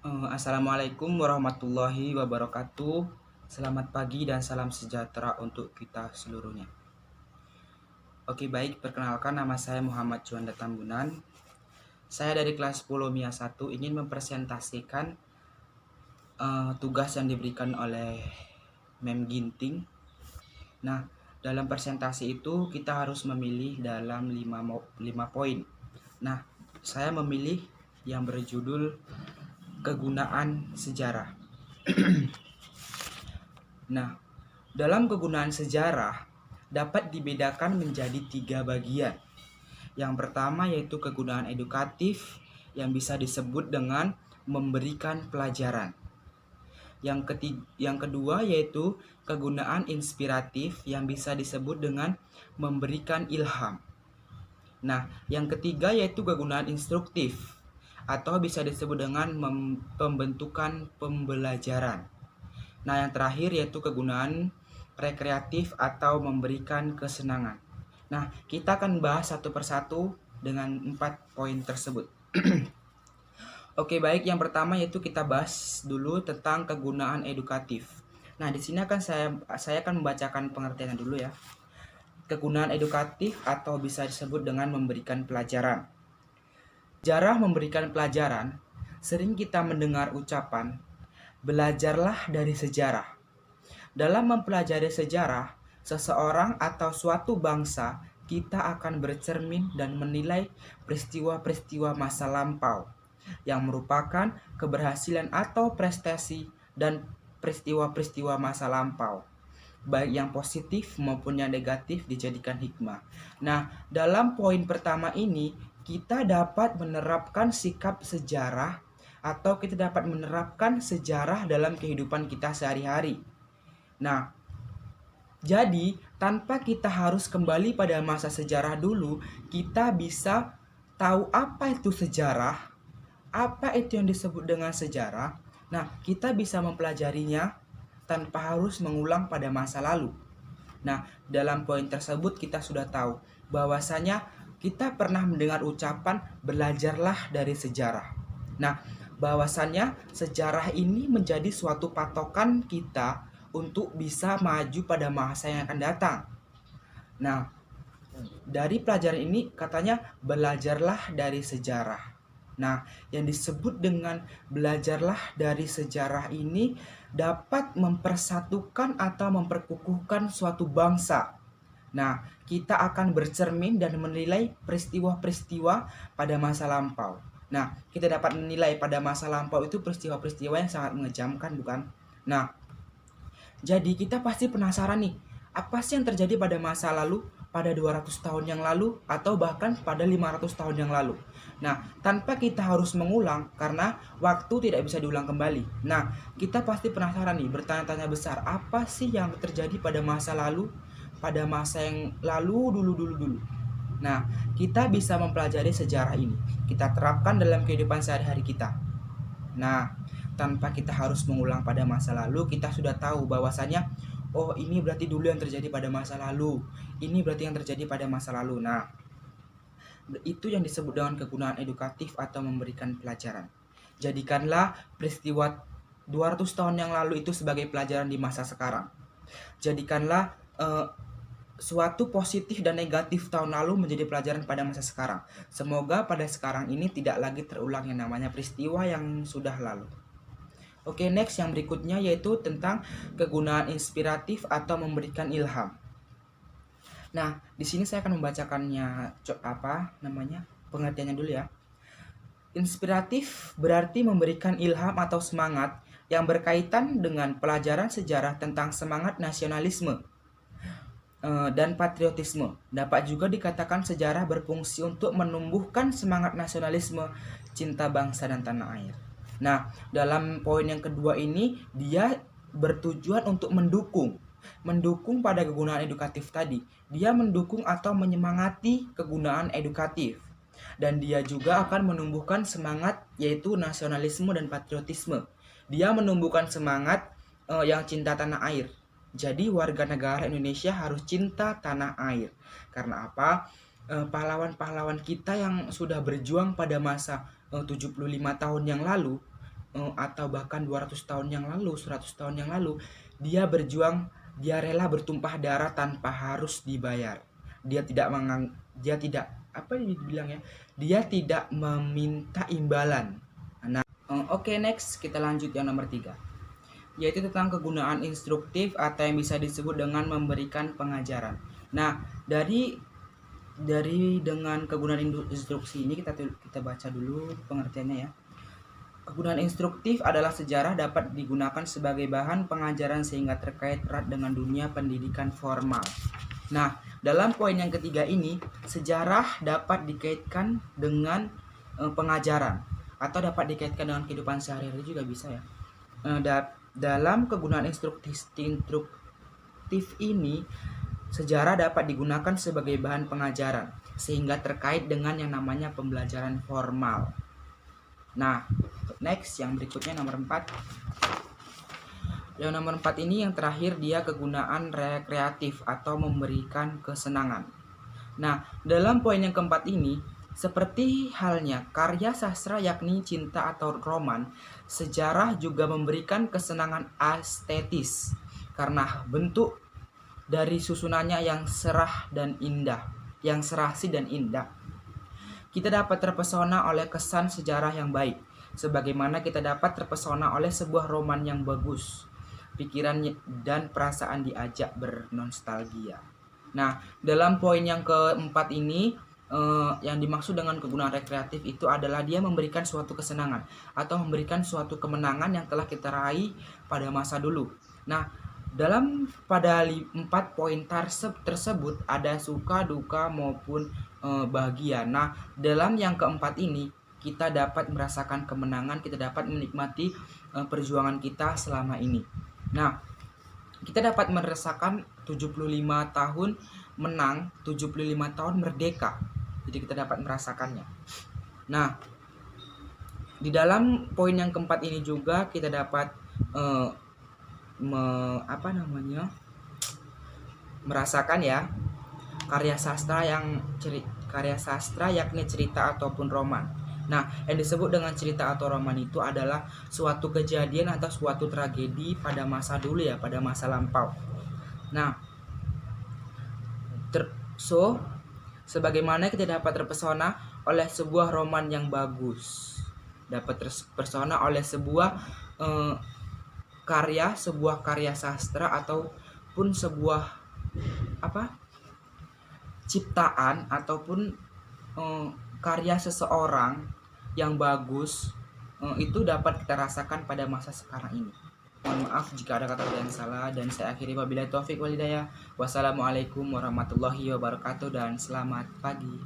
Assalamualaikum warahmatullahi wabarakatuh. Selamat pagi dan salam sejahtera untuk kita seluruhnya. Oke, baik, perkenalkan nama saya Muhammad Juanda Tambunan. Saya dari kelas 10 MIA 1 ingin mempresentasikan tugas yang diberikan oleh Mem Ginting. Nah, dalam presentasi itu kita harus memilih dalam 5 poin. Nah, saya memilih yang berjudul kegunaan sejarah. Nah, dalam kegunaan sejarah dapat dibedakan menjadi 3 bagian. Yang pertama yaitu kegunaan edukatif yang bisa disebut dengan memberikan pelajaran. Yang kedua yaitu kegunaan inspiratif yang bisa disebut dengan memberikan ilham. Nah, yang ketiga yaitu kegunaan instruktif atau bisa disebut dengan pembentukan pembelajaran. Nah, yang terakhir yaitu kegunaan rekreatif atau memberikan kesenangan. Nah, kita akan bahas satu persatu dengan 4 poin tersebut. Oke, baik, yang pertama yaitu kita bahas dulu tentang kegunaan edukatif. Nah, di sini saya akan membacakan pengertiannya dulu ya. Kegunaan edukatif atau bisa disebut dengan memberikan pelajaran. Sejarah memberikan pelajaran, sering kita mendengar ucapan belajarlah dari sejarah. Dalam mempelajari sejarah, seseorang atau suatu bangsa, kita akan bercermin dan menilai peristiwa-peristiwa masa lampau yang merupakan keberhasilan atau prestasi dan peristiwa-peristiwa masa lampau, baik yang positif maupun yang negatif dijadikan hikmah. Nah, dalam poin pertama ini kita dapat menerapkan sikap sejarah atau kita dapat menerapkan sejarah dalam kehidupan kita sehari-hari. Nah, jadi tanpa kita harus kembali pada masa sejarah dulu, kita bisa tahu apa itu sejarah, apa itu yang disebut dengan sejarah. Nah, kita bisa mempelajarinya tanpa harus mengulang pada masa lalu. Nah, dalam poin tersebut kita sudah tahu bahwasanya kita pernah mendengar ucapan belajarlah dari sejarah. Nah, bahwasannya sejarah ini menjadi suatu patokan kita untuk bisa maju pada masa yang akan datang. Nah, dari pelajaran ini katanya belajarlah dari sejarah. Nah, yang disebut dengan belajarlah dari sejarah ini dapat mempersatukan atau memperkukuhkan suatu bangsa. Nah, kita akan bercermin dan menilai peristiwa-peristiwa pada masa lampau. Nah, kita dapat menilai pada masa lampau itu peristiwa-peristiwa yang sangat mengejamkan, bukan? Nah, jadi kita pasti penasaran nih, apa sih yang terjadi pada masa lalu, pada 200 tahun yang lalu, atau bahkan pada 500 tahun yang lalu. Nah, tanpa kita harus mengulang, karena waktu tidak bisa diulang kembali. Nah, kita pasti penasaran nih, bertanya-tanya besar, apa sih yang terjadi pada masa lalu, pada masa yang lalu dulu. Nah, kita bisa mempelajari sejarah ini, kita terapkan dalam kehidupan sehari-hari kita. Nah, tanpa kita harus mengulang pada masa lalu, kita sudah tahu bahwasanya oh, ini berarti dulu yang terjadi pada masa lalu, ini berarti yang terjadi pada masa lalu. Nah, itu yang disebut dengan kegunaan edukatif atau memberikan pelajaran. Jadikanlah peristiwa 200 tahun yang lalu itu sebagai pelajaran di masa sekarang. Jadikanlah suatu positif dan negatif tahun lalu menjadi pelajaran pada masa sekarang. Semoga pada sekarang ini tidak lagi terulang yang namanya peristiwa yang sudah lalu. Oke, next yang berikutnya yaitu tentang kegunaan inspiratif atau memberikan ilham. Nah, di sini saya akan membacakannya pengertiannya dulu ya. Inspiratif berarti memberikan ilham atau semangat yang berkaitan dengan pelajaran sejarah tentang semangat nasionalisme dan patriotisme. Dapat juga dikatakan sejarah berfungsi untuk menumbuhkan semangat nasionalisme, cinta bangsa dan tanah air. Nah, dalam poin yang kedua ini dia bertujuan untuk mendukung pada kegunaan edukatif tadi. Dia mendukung atau menyemangati kegunaan edukatif. Dan dia juga akan menumbuhkan semangat yaitu nasionalisme dan patriotisme. Dia menumbuhkan semangat yang cinta tanah air. Jadi warga negara Indonesia harus cinta tanah air. Karena apa? Pahlawan-pahlawan kita yang sudah berjuang pada masa 75 tahun yang lalu atau bahkan 200 tahun yang lalu, 100 tahun yang lalu, dia berjuang, dia rela bertumpah darah tanpa harus dibayar. Dia tidak apa dibilang ya? Dia tidak meminta imbalan. Nah, oke, next kita lanjut yang nomor 3, yaitu tentang kegunaan instruktif atau yang bisa disebut dengan memberikan pengajaran. Nah, dari dengan kegunaan instruksi ini kita baca dulu pengertiannya ya. Kegunaan instruktif adalah sejarah dapat digunakan sebagai bahan pengajaran sehingga terkait erat dengan dunia pendidikan formal. Nah, dalam poin yang ketiga ini, sejarah dapat dikaitkan dengan pengajaran atau dapat dikaitkan dengan kehidupan sehari-hari juga bisa ya. Dalam kegunaan instruktif ini, sejarah dapat digunakan sebagai bahan pengajaran sehingga terkait dengan yang namanya pembelajaran formal. Nah, next yang berikutnya nomor 4. Yang nomor 4 ini yang terakhir, dia kegunaan rekreatif atau memberikan kesenangan. Nah, dalam poin yang keempat ini, seperti halnya karya sastra yakni cinta atau roman, sejarah juga memberikan kesenangan estetis karena bentuk dari susunannya yang serasi dan indah. Kita dapat terpesona oleh kesan sejarah yang baik, sebagaimana kita dapat terpesona oleh sebuah roman yang bagus. Pikiran dan perasaan diajak bernostalgia. Nah, dalam poin yang keempat ini, yang dimaksud dengan kegunaan rekreatif itu adalah dia memberikan suatu kesenangan atau memberikan suatu kemenangan yang telah kita raih pada masa dulu. Nah, pada 4 poin tersebut ada suka, duka maupun bahagia. Nah, dalam yang keempat ini kita dapat merasakan kemenangan, kita dapat menikmati perjuangan kita selama ini. Nah, kita dapat merasakan 75 tahun menang, 75 tahun merdeka. Jadi kita dapat merasakannya. Nah, di dalam poin yang keempat ini juga kita dapat merasakan ya karya sastra yakni cerita ataupun roman. Nah, yang disebut dengan cerita atau roman itu adalah suatu kejadian atau suatu tragedi pada masa dulu ya, pada masa lampau. Nah, sebagaimana kita dapat terpesona oleh sebuah roman yang bagus, dapat terpesona oleh sebuah karya sastra ataupun sebuah ciptaan ataupun karya seseorang yang bagus, itu dapat kita rasakan pada masa sekarang ini. Mohon maaf jika ada kata-kata yang salah, dan saya akhiri wabillahi taufik wal hidayah. Wassalamualaikum warahmatullahi wabarakatuh dan selamat pagi.